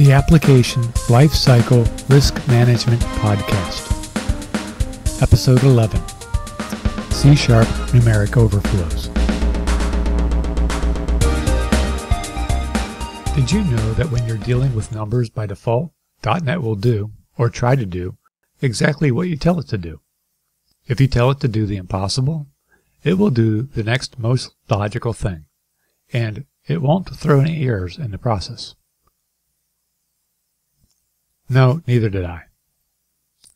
the Application Lifecycle Risk Management Podcast. Episode 11, C# Numeric Overflows. Did you know that when you're dealing with numbers by default, .NET will do, or try to do, exactly what you tell it to do? If you tell it to do the impossible, it will do the next most logical thing, and it won't throw any errors in the process. No, neither did I.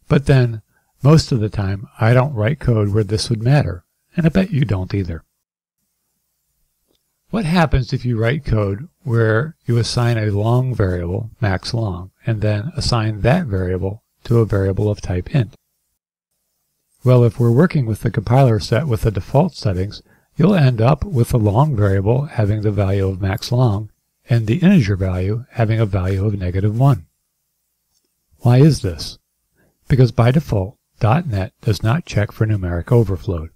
But then, most of the time, I don't write code where this would matter, and I bet you don't either. What happens if you write code where you assign a long variable, max long, and then assign that variable to a variable of type int? Well, if we're working with the compiler set with the default settings, you'll end up with the long variable having the value of max long, and the integer value having a value of -1. Why is this? Because by default, .NET does not check for numeric overflow.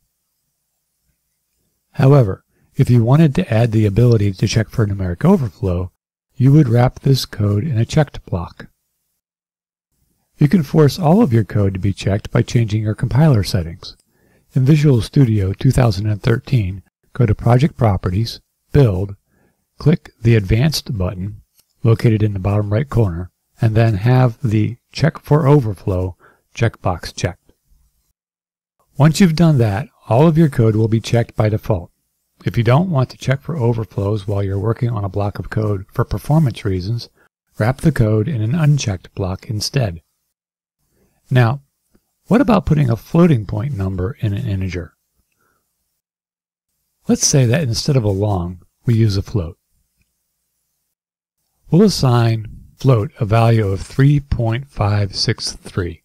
However, if you wanted to add the ability to check for numeric overflow, you would wrap this code in a checked block. You can force all of your code to be checked by changing your compiler settings. In Visual Studio 2013, go to Project Properties, Build, click the Advanced button, located in the bottom right corner, and then have the Check for Overflow checkbox checked. Once you've done that, all of your code will be checked by default. If you don't want to check for overflows while you're working on a block of code for performance reasons, wrap the code in an unchecked block instead. Now, what about putting a floating point number in an integer? Let's say that instead of a long, we use a float. We'll assign float a value of 3.563,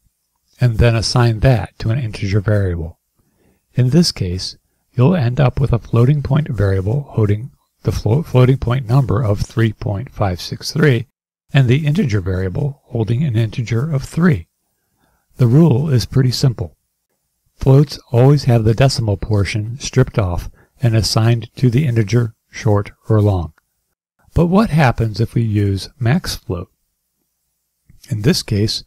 and then assign that to an integer variable. In this case, you'll end up with a floating point variable holding the floating point number of 3.563 and the integer variable holding an integer of 3. The rule is pretty simple. Floats always have the decimal portion stripped off and assigned to the integer, short or long. But what happens if we use max float? In this case,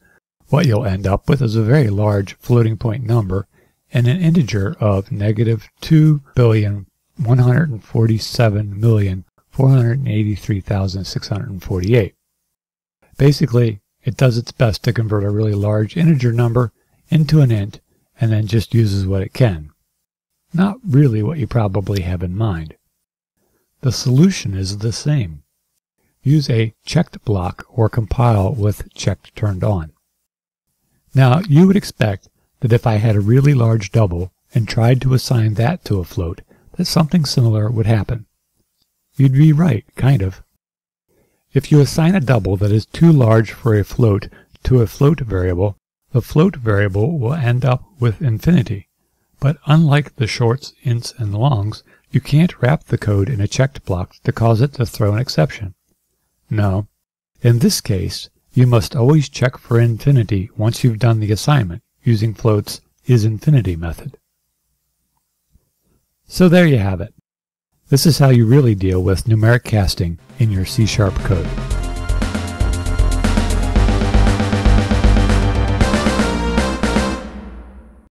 what you'll end up with is a very large floating point number and an integer of -2,147,483,648. Basically, it does its best to convert a really large integer number into an int and then just uses what it can. Not really what you probably have in mind. The solution is the same. Use a checked block or compile with checked turned on. Now, you would expect that if I had a really large double and tried to assign that to a float, that something similar would happen. You'd be right, kind of. If you assign a double that is too large for a float to a float variable, the float variable will end up with infinity. But unlike the shorts, ints, and longs, you can't wrap the code in a checked block to cause it to throw an exception. No. In this case, you must always check for infinity once you've done the assignment, using float's isInfinity method. So there you have it. This is how you really deal with numeric casting in your C# code.